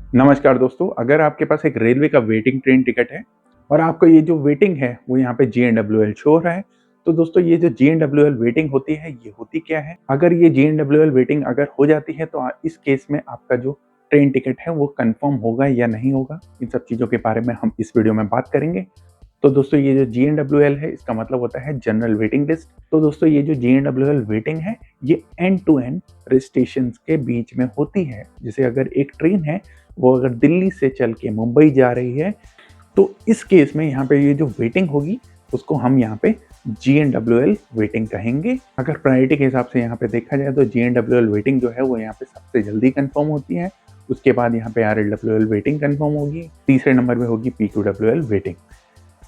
नमस्कार दोस्तों, अगर आपके पास एक रेलवे का वेटिंग ट्रेन टिकट है और आपका ये जो वेटिंग है वो यहाँ पे जीएनडब्ल्यूएल शो हो रहा है, तो दोस्तों ये जो जीएनडब्ल्यूएल वेटिंग होती है ये होती क्या है? अगर ये जीएनडब्ल्यूएल वेटिंग अगर हो जाती है तो इस केस में आपका जो ट्रेन टिकट है वो कंफर्म होगा या नहीं होगा, इन सब चीज़ों के बारे में हम इस वीडियो में बात करेंगे। तो दोस्तों ये जो जीएनडब्ल्यूएल है इसका मतलब होता है जनरल वेटिंग लिस्ट। तो दोस्तों ये जो जीएनडब्ल्यूएल वेटिंग है ये एंड टू एंड स्टेशन के बीच में होती है। जैसे अगर एक ट्रेन है वो अगर दिल्ली से चल के मुंबई जा रही है तो इस केस में यहाँ पे ये जो वेटिंग होगी उसको हम यहाँ पे जीएनडब्ल्यूएल वेटिंग कहेंगे। अगर प्रायोरिटी के हिसाब से यहाँ पे देखा जाए तो जीएनडब्ल्यूएल वेटिंग जो है वो यहाँ पे सबसे जल्दी कंफर्म होती है। उसके बाद यहाँ पे आरएलडब्ल्यूएल वेटिंग कंफर्म होगी, तीसरे नंबर पे होगी पीक्यूडब्ल्यूएल वेटिंग,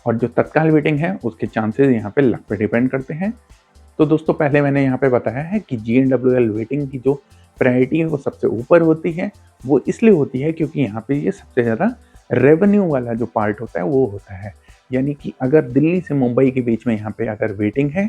और जो तत्काल वेटिंग है उसके चांसेस यहाँ पे लक पे डिपेंड करते हैं। तो दोस्तों पहले मैंने यहाँ पे बताया है कि जीएनडब्ल्यूएल वेटिंग की जो प्रायोरिटी है वो सबसे ऊपर होती है। वो इसलिए होती है क्योंकि यहाँ पे ये सबसे ज़्यादा रेवेन्यू वाला जो पार्ट होता है वो होता है। यानी कि अगर दिल्ली से मुंबई के बीच में यहाँ पे अगर वेटिंग है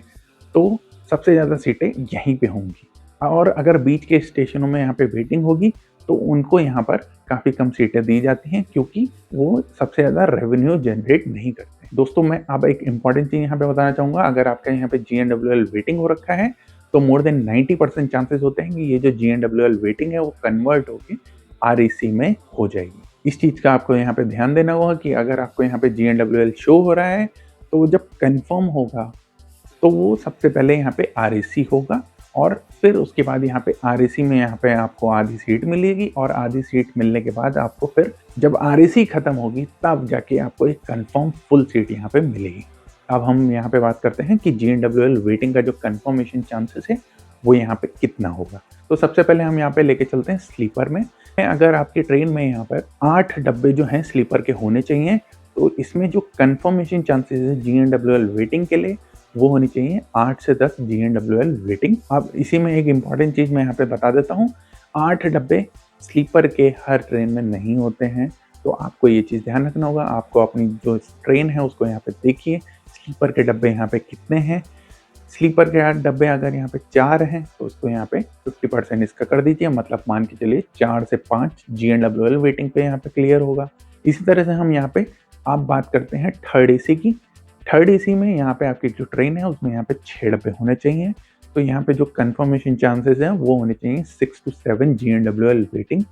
तो सबसे ज़्यादा सीटें यहीं पे होंगी, और अगर बीच के स्टेशनों में यहाँ पे वेटिंग होगी तो उनको यहाँ पर काफ़ी कम सीटें दी जाती हैं क्योंकि वो सबसे ज़्यादा रेवेन्यू जनरेट नहीं करते। दोस्तों मैं अब एक इम्पॉर्टेंट चीज़ यहाँ पे बताना चाहूँगा, अगर आपका यहाँ पे जीएनडब्ल्यूएल वेटिंग हो रखा है तो मोर देन 90% चांसेस होते हैं कि ये जो जीएनडब्ल्यूएल वेटिंग है वो कन्वर्ट होके आरईसी में हो जाएगी। इस चीज़ का आपको यहाँ पे ध्यान देना होगा कि अगर आपको यहाँ पे जीएनडब्ल्यूएल शो हो रहा है तो वो जब कन्फर्म होगा तो वो सबसे पहले यहाँ पे आरईसी होगा, और फिर उसके बाद यहाँ पे आरईसी में यहाँ पे आपको आधी सीट मिलेगी, और आधी सीट मिलने के बाद आपको फिर जब आरईसी खत्म होगी तब जाके आपको एक कंफर्म फुल सीट यहाँ पे मिलेगी। अब हम यहाँ पे बात करते हैं कि जीएनडब्ल्यूएल वेटिंग का जो कंफर्मेशन चांसेस है वो यहाँ पे कितना होगा। तो सबसे पहले हम यहाँ पे लेके चलते हैं स्लीपर में। अगर आपकी ट्रेन में यहाँ पर 8 डब्बे जो हैं स्लीपर के होने चाहिए, तो इसमें जो कंफर्मेशन चांसेस है जीएनडब्ल्यूएल वेटिंग के लिए वो होनी चाहिए 8 से 10 जीएनडब्ल्यूएल वेटिंग। अब इसी में एक इम्पॉर्टेंट चीज़ मैं यहाँ पे बता देता हूँ, 8 डब्बे स्लीपर के हर ट्रेन में नहीं होते हैं, तो आपको ये चीज़ ध्यान रखना होगा। आपको अपनी जो ट्रेन है उसको यहाँ पे देखिए स्लीपर के डब्बे यहाँ पे कितने हैं। स्लीपर के डब्बे अगर यहाँ पे 4 हैं तो उसको यहाँ पे 50% इसका कर दीजिए, मतलब मान के चलिए 4 से 5 जीएनडब्ल्यूएल वेटिंग पे यहाँ पे क्लियर होगा। इसी तरह से हम यहाँ पे आप बात करते हैं थर्ड एसी की। थर्ड एसी में यहाँ पे आपकी जो ट्रेन है उसमें यहाँ पे 6 डब्बे होने चाहिए, तो यहाँ पे जो कंफर्मेशन चांसेस हैं वो होने चाहिए 6 to 7 जीएनडब्ल्यूएल वेटिंग।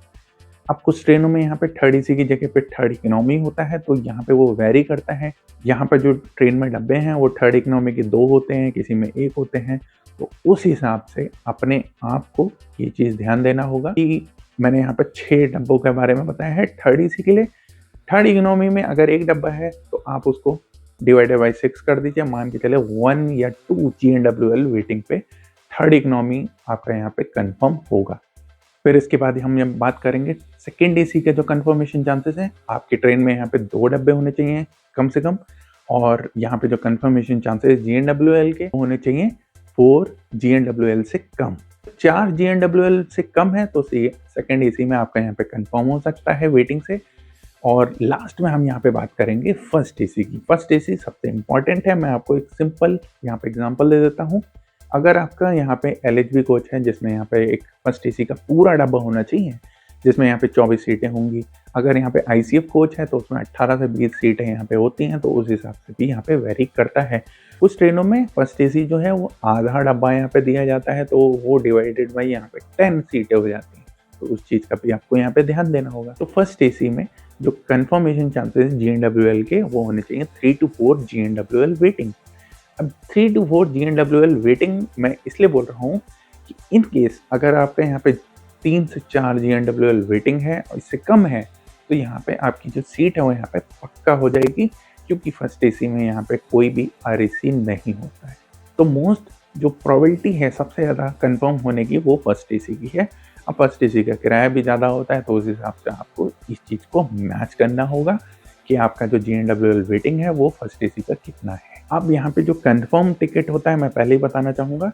अब कुछ ट्रेनों में यहाँ पे थर्ड एसी की जगह पे थर्ड इकोनॉमी होता है, तो यहाँ पे वो वेरी करता है। यहाँ पे जो ट्रेन में डब्बे हैं वो थर्ड इकोनॉमी के 2 होते हैं, किसी में 1 होते हैं, तो उस हिसाब से अपने आप को ये चीज़ ध्यान देना होगा कि मैंने यहाँ पे 6 डब्बों के बारे में बताया है थर्ड एसी के लिए। थर्ड इकोनॉमी में अगर 1 डब्बा है तो आप उसको डिवाइडेड बाई 6 कर दीजिए, मान के चले 1 या 2 जीएनडब्ल्यूएल वेटिंग पे थर्ड इकोनॉमी आपका यहाँ पे कंफर्म होगा। फिर इसके बाद हम ये बात करेंगे सेकेंड एसी के जो कंफर्मेशन चांसेस हैं। आपकी ट्रेन में यहाँ पे 2 डब्बे होने चाहिए कम से कम, और यहाँ पे जो कंफर्मेशन चांसेस जीएनडब्ल्यूएल के होने चाहिए 4 जीएनडब्ल्यूएल से कम। 4 जीएनडब्ल्यूएल से कम है तो सेकेंड एसी में आपका यहाँ पे कंफर्म हो सकता है वेटिंग से। और लास्ट में हम यहाँ पे बात करेंगे फर्स्ट एसी की। फर्स्ट एसी सबसे इम्पॉर्टेंट है। मैं आपको एक सिंपल यहाँ पे एग्जांपल दे देता हूँ। अगर आपका यहाँ पे एलएचबी कोच है जिसमें यहाँ पे एक फर्स्ट एसी का पूरा डब्बा होना चाहिए जिसमें यहाँ पे 24 सीटें होंगी। अगर यहाँ पे आईसीएफ कोच है तो उसमें 18 से 20 सीटें यहाँ पे होती हैं, तो उस हिसाब से भी यहाँ पे वेरी करता है। कुछ ट्रेनों में फर्स्ट एसी जो है वो आधा डब्बा यहाँ पे दिया जाता है, तो वो डिवाइडेड बाई यहाँ पे 10 सीटें हो जाती हैं, तो उस चीज़ का भी आपको यहाँ पे ध्यान देना होगा। तो फर्स्ट एसी में जो कंफर्मेशन चांसेस जीएनडब्ल्यूएल के वो होने चाहिए 3 to 4 जीएनडब्ल्यूएल वेटिंग। अब 3 to 4 जीएनडब्ल्यूएल वेटिंग मैं इसलिए बोल रहा हूँ कि इन केस अगर आपके यहाँ पे 3 से 4 जीएनडब्ल्यूएल वेटिंग है और इससे कम है तो यहाँ पे आपकी जो सीट है वो यहाँ पे पक्का हो जाएगी, क्योंकि फर्स्ट एसी में यहाँ पे कोई भी आरएसी नहीं होता है। तो मोस्ट जो प्रोबेबिलिटी है सबसे ज़्यादा कंफर्म होने की वो फर्स्ट एसी की है। अब फर्स्ट एसी का किराया भी ज़्यादा होता है, तो उस हिसाब से आपको इस चीज़ को मैच करना होगा कि आपका जो जीएनडब्ल्यूएल वेटिंग है वो फर्स्ट एसी का कितना है। अब यहाँ पे जो कंफर्म टिकट होता है मैं पहले ही बताना चाहूँगा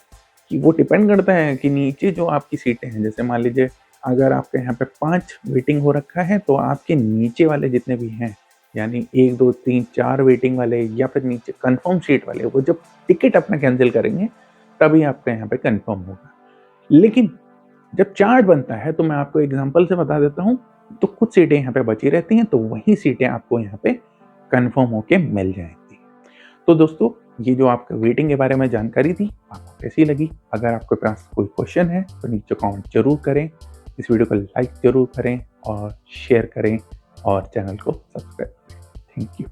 कि वो डिपेंड करता है कि नीचे जो आपकी सीटें हैं, जैसे मान लीजिए अगर आपके यहाँ पे 5 वेटिंग हो रखा है तो आपके नीचे वाले जितने भी हैं, यानी 1 2 3 4 वेटिंग वाले या फिर नीचे कंफर्म सीट वाले, वो जब टिकट अपना कैंसिल करेंगे तभी आपका यहाँ पे कंफर्म होगा। लेकिन जब चार्ट बनता है तो मैं आपको एग्जांपल से बता देता हूँ, तो कुछ सीटें यहाँ पे बची रहती हैं, तो वही सीटें आपको यहाँ पे कन्फर्म होके मिल जाएंगी। तो दोस्तों, ये जो आपका वेटिंग के बारे में जानकारी थी, आपको कैसी लगी? अगर आपके पास कोई क्वेश्चन है तो नीचे कमेंट जरूर करें, इस वीडियो को लाइक जरूर करें और शेयर करें और चैनल को सब्सक्राइब करें। Thank you.